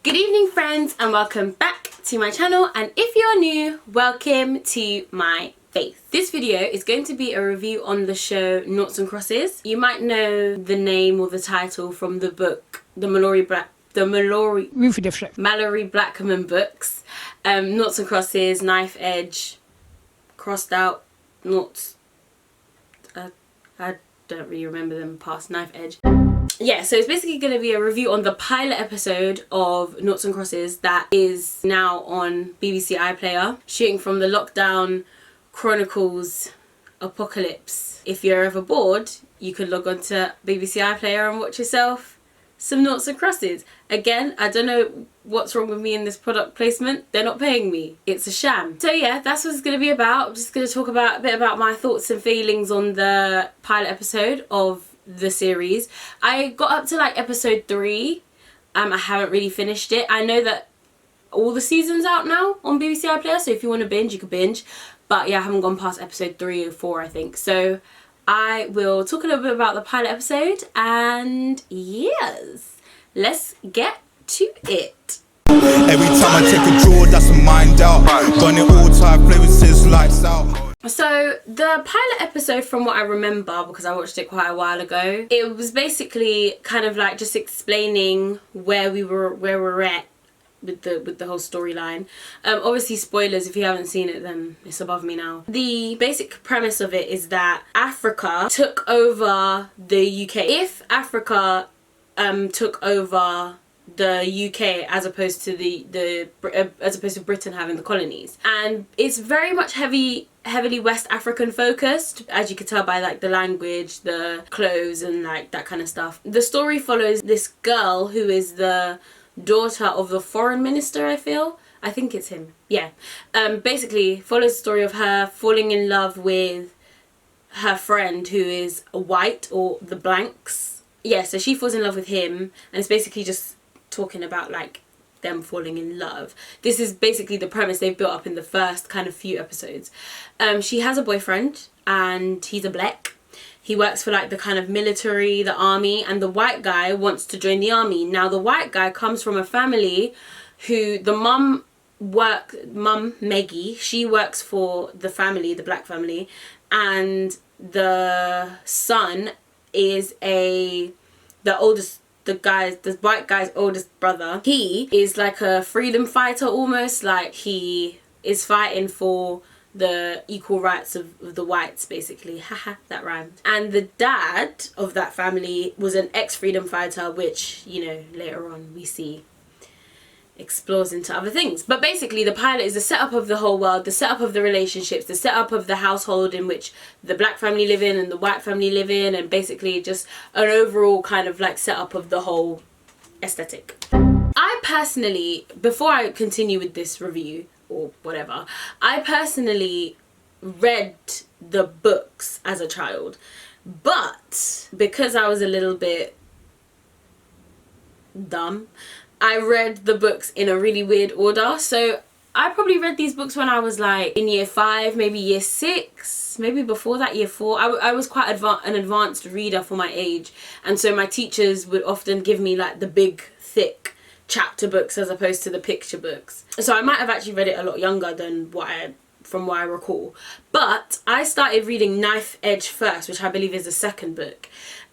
Good evening friends and welcome back to my channel, and if you're new, welcome to my face. This video is going to be a review on the show Noughts and Crosses. You might know the name or the title from the book, the Mallory Blackman books. Noughts and Crosses, Knife Edge, Crossed Out, Noughts. I don't really remember them past Knife Edge. Yeah, so it's basically going to be a review on the pilot episode of Noughts and Crosses that is now on BBC iPlayer, shooting from the lockdown Chronicles apocalypse. If you're ever bored, you could log on to BBC iPlayer and watch yourself some Noughts and Crosses. Again, I don't know what's wrong with me in this product placement. They're not paying me. It's a sham. So yeah, that's what it's going to be about. I'm just going to talk a bit about my thoughts and feelings on the pilot episode of the series. I got up to like episode 3. I haven't really finished it. I know that all the seasons out now on BBC iPlayer, so if you want to binge, you can binge. But yeah, I haven't gone past episode 3 or 4, I think. So I will talk a little bit about the pilot episode, and yes, let's get to it. Every time I take a draw, that's a mind out. Done it all time, play with since lights out. So the pilot episode, from what I remember, because I watched it quite a while ago, it was basically kind of like just explaining where we're at with the whole storyline. Obviously spoilers, if you haven't seen it then it's above me now. The basic premise of it is that Africa took over the UK. If Africa took over the UK as opposed to Britain having the colonies, and it's very much heavily West African focused, as you could tell by like the language, the clothes, and like that kind of stuff. The story follows this girl who is the daughter of the foreign minister, I think it's him, yeah. Basically follows the story of her falling in love with her friend who is white, or the blanks. Yeah, so she falls in love with him, and it's basically just talking about like them falling in love. This is basically the premise they've built up in the first kind of few episodes. She has a boyfriend and he's a black. He works for like the kind of military, the army, and the white guy wants to join the army. Now the white guy comes from a family who the mum Maggie, she works for the family, the black family, and the son is the white guy's oldest brother. He is like a freedom fighter almost, like he is fighting for the equal rights of the whites, basically. Haha, that rhymed. And the dad of that family was an ex-freedom fighter, which, you know, later on we see explores into other things. But basically the pilot is the setup of the whole world, the setup of the relationships, the setup of the household in which the black family live in and the white family live in, and basically just an overall kind of like setup of the whole aesthetic. I personally, before I continue with this review or whatever, I personally read the books as a child, but because I was a little bit dumb, I read the books in a really weird order. So I probably read these books when I was like in year 5, maybe year 6, maybe before that, year 4. I was quite an advanced reader for my age, and so my teachers would often give me like the big thick chapter books as opposed to the picture books. So I might have actually read it a lot younger than from what I recall. But I started reading Knife Edge first, which I believe is the second book,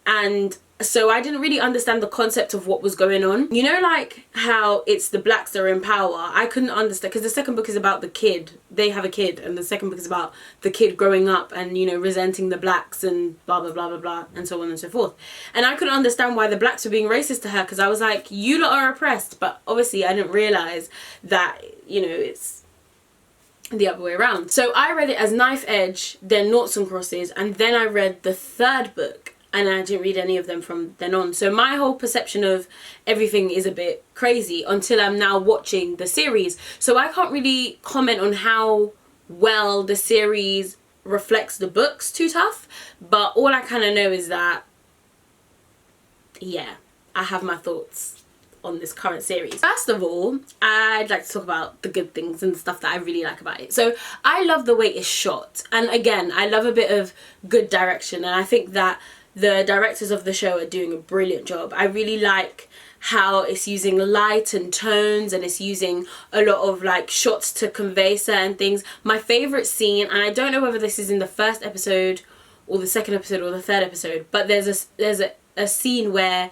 and so I didn't really understand the concept of what was going on. You know, like how it's the blacks that are in power. I couldn't understand, because the second book is about the kid. They have a kid, and the second book is about the kid growing up and, you know, resenting the blacks and blah blah blah blah blah and so on and so forth. And I couldn't understand why the blacks were being racist to her, because I was like, you lot are oppressed. But obviously I didn't realise that, you know, it's the other way around. So I read it as Knife Edge, then Noughts and Crosses, and then I read the third book, and I didn't read any of them from then on. So my whole perception of everything is a bit crazy until I'm now watching the series. So I can't really comment on how well the series reflects the books too tough, but all I kind of know is that, yeah, I have my thoughts on this current series. First of all, I'd like to talk about the good things and the stuff that I really like about it. So I love the way it's shot, and again, I love a bit of good direction, and I think that the directors of the show are doing a brilliant job. I really like how it's using light and tones, and it's using a lot of like shots to convey certain things. My favorite scene, and I don't know whether this is in the first episode or the second episode or the third episode, but there's a scene where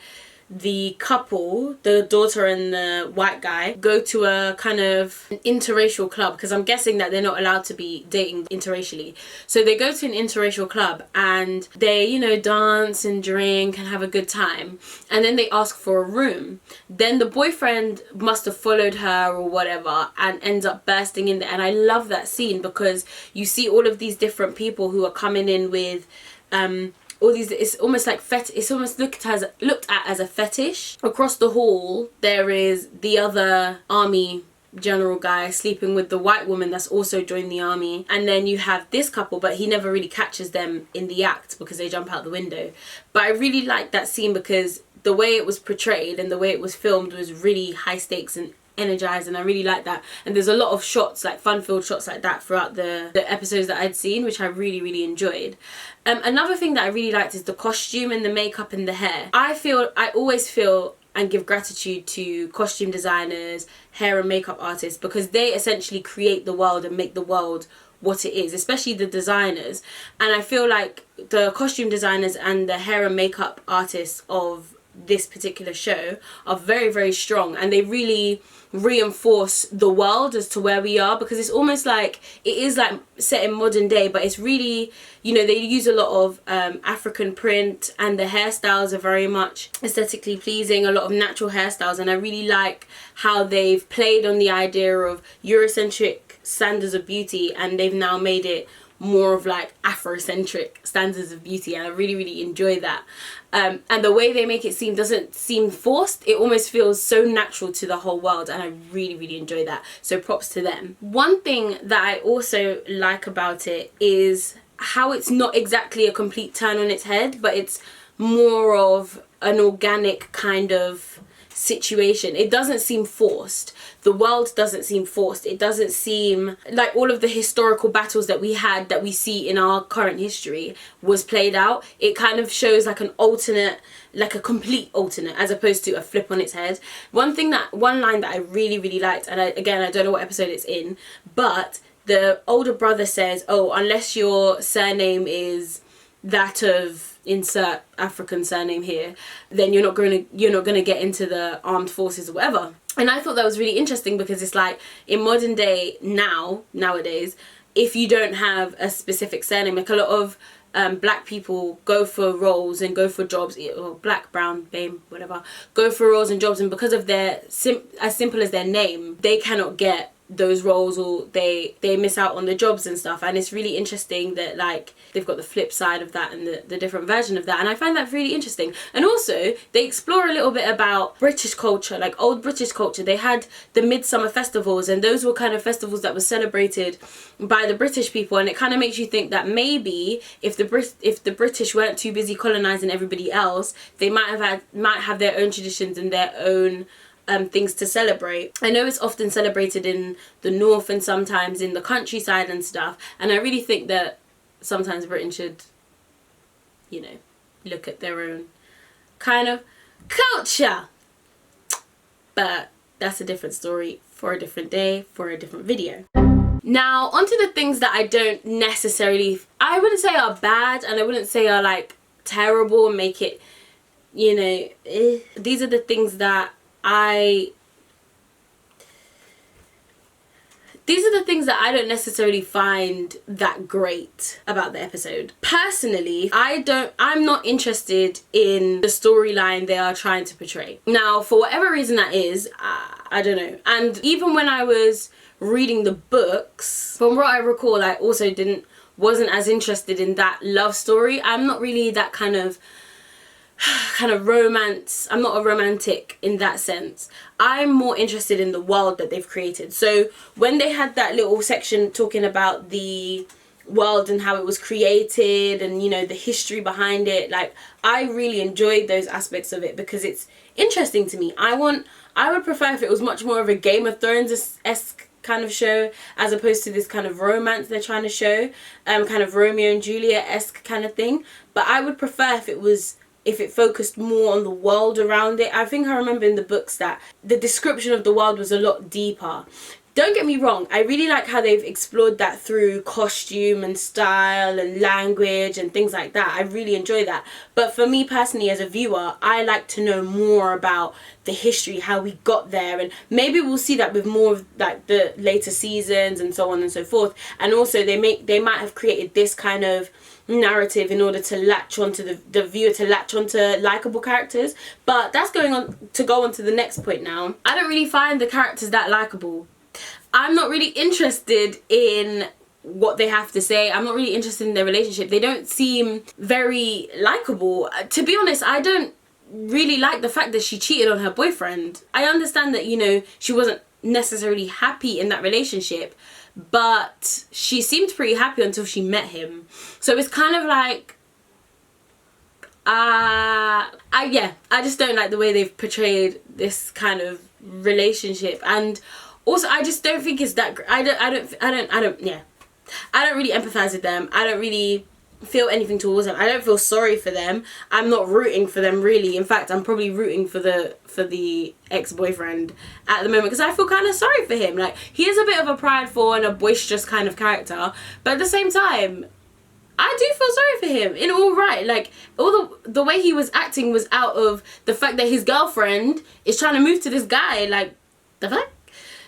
the couple, the daughter and the white guy, go to a kind of interracial club, because I'm guessing that they're not allowed to be dating interracially. So they go to an interracial club and they, you know, dance and drink and have a good time, and then they ask for a room. Then the boyfriend must have followed her or whatever and ends up bursting in there, and I love that scene because you see all of these different people who are coming in with all these, it's almost like it's almost looked at as a fetish. Across the hall there is the other army general guy sleeping with the white woman that's also joined the army, and then you have this couple, but he never really catches them in the act because they jump out the window. But I really like that scene because the way it was portrayed and the way it was filmed was really high stakes and energized, and I really like that. And there's a lot of shots, like fun-filled shots like that throughout the episodes that I'd seen, which I really enjoyed. Another thing that I really liked is the costume and the makeup and the hair. I always feel and give gratitude to costume designers, hair and makeup artists, because they essentially create the world and make the world what it is, especially the designers. And I feel like the costume designers and the hair and makeup artists of this particular show are very strong, and they really reinforce the world as to where we are, because it's almost like it is like set in modern day, but it's really, you know, they use a lot of African print, and the hairstyles are very much aesthetically pleasing, a lot of natural hairstyles. And I really like how they've played on the idea of Eurocentric standards of beauty, and they've now made it more of like Afrocentric standards of beauty, and I really enjoy that. And the way they make it doesn't seem forced. It almost feels so natural to the whole world, and I really enjoy that. So props to them. One thing that I also like about it is how it's not exactly a complete turn on its head, but it's more of an organic kind of situation. It doesn't seem forced. The world doesn't seem forced. It doesn't seem like all of the historical battles that we had, that we see in our current history, was played out. It kind of shows like an alternate, like a complete alternate, as opposed to a flip on its head. One line that I really liked, and again I don't know what episode it's in, but the older brother says, oh, unless your surname is that of insert African surname here, then you're not gonna get into the armed forces or whatever. And I thought that was really interesting, because it's like in modern day nowadays, if you don't have a specific surname, like a lot of black people go for roles and go for jobs, or black, brown, BAME, whatever, go for roles and jobs, and because of their as simple as their name, they cannot get those roles, or they miss out on the jobs and stuff. And it's really interesting that like they've got the flip side of that and the different version of that, and I find that really interesting. And also they explore a little bit about British culture, like old British culture. They had the midsummer festivals, and those were kind of festivals that were celebrated by the British people, and it kind of makes you think that maybe if the British weren't too busy colonizing everybody else, they might have their own traditions and their own things to celebrate. I know it's often celebrated in the north and sometimes in the countryside and stuff, and I really think that sometimes Britain should, you know, look at their own kind of culture. But that's a different story for a different day, for a different video. Now onto the things that I don't necessarily, I wouldn't say are bad, and I wouldn't say are like terrible and make it, you know, these are the things that I don't necessarily find that great about the episode. Personally, I'm not interested in the storyline they are trying to portray. Now, for whatever reason that is, I don't know. And even when I was reading the books, from what I recall, I also wasn't as interested in that love story. I'm not really that kind of romance. I'm not a romantic in that sense. I'm more interested in the world that they've created. So when they had that little section talking about the world and how it was created and, you know, the history behind it, like I really enjoyed those aspects of it because it's interesting to me. I would prefer if it was much more of a Game of Thrones-esque kind of show, as opposed to this kind of romance they're trying to show, kind of Romeo and Juliet-esque kind of thing. But I would prefer if it was if it focused more on the world around it. I think I remember in the books that the description of the world was a lot deeper. Don't get me wrong, I really like how they've explored that through costume and style and language and things like that. I really enjoy that. But for me personally as a viewer, I like to know more about the history, how we got there, and maybe we'll see that with more of like the later seasons and so on and so forth. And also they might have created this kind of narrative in order to latch onto the viewer to latch onto likable characters. But that's go on to the next point now. I don't really find the characters that likable. I'm not really interested in what they have to say. I'm not really interested in their relationship. They don't seem very likable. To be honest, I don't really like the fact that she cheated on her boyfriend. I understand that, you know, she wasn't necessarily happy in that relationship, but she seemed pretty happy until she met him. So it's kind of like, yeah, I just don't like the way they've portrayed this kind of relationship. And also, I just don't think it's that. I don't really empathize with them. I don't really feel anything towards them. I don't feel sorry for them. I'm not rooting for them really. In fact, I'm probably rooting for the ex-boyfriend at the moment because I feel kind of sorry for him. Like, he is a bit of a prideful and a boisterous kind of character, but at the same time, I do feel sorry for him in all right. Like, all the way he was acting was out of the fact that his girlfriend is trying to move to this guy. Like, the fuck?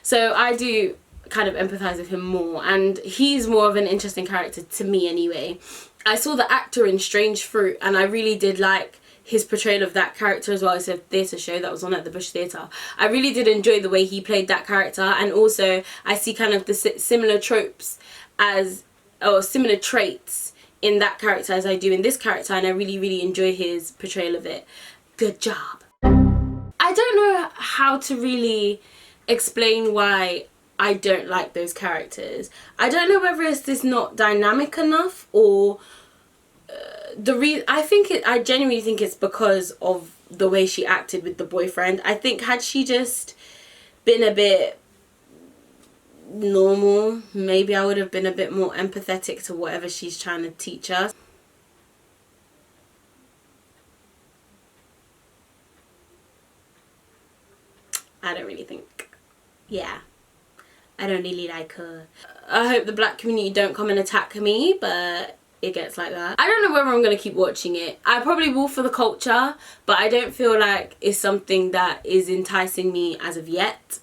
So I do kind of empathize with him more, and he's more of an interesting character to me anyway. I saw the actor in Strange Fruit and I really did like his portrayal of that character as well. It's a theatre show that was on at the Bush Theatre. I really did enjoy the way he played that character, and also I see kind of the similar tropes or similar traits in that character as I do in this character, and I really enjoy his portrayal of it. Good job. I don't know how to really explain why I don't like those characters. I don't know whether it's just not dynamic enough, or I genuinely think it's because of the way she acted with the boyfriend. I think had she just been a bit normal, maybe I would have been a bit more empathetic to whatever she's trying to teach us. I don't really think. Yeah, I don't really like her. I hope the black community don't come and attack me, but it gets like that. I don't know whether I'm going to keep watching it. I probably will for the culture, but I don't feel like it's something that is enticing me as of yet.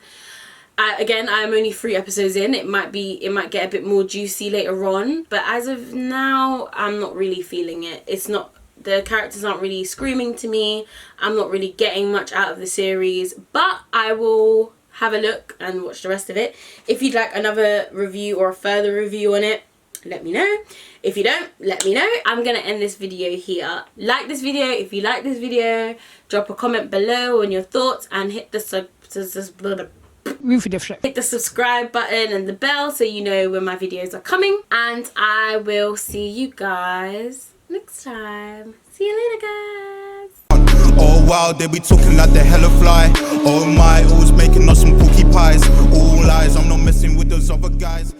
Again, I'm only 3 episodes in. It might get a bit more juicy later on, but as of now, I'm not really feeling it. The characters aren't really screaming to me. I'm not really getting much out of the series, but I will have a look and watch the rest of it. If you'd like another review or a further review on it, let me know. If you don't, let me know. I'm gonna end this video here. Like this video if you like this video. Drop a comment below on your thoughts, and hit the subscribe button and the bell so you know when my videos are coming. And I will see you guys next time. See you later, guys. Oh wow, they be talking like the hella fly. Oh my, always making us some porky pies. All lies, I'm not messing with those other guys.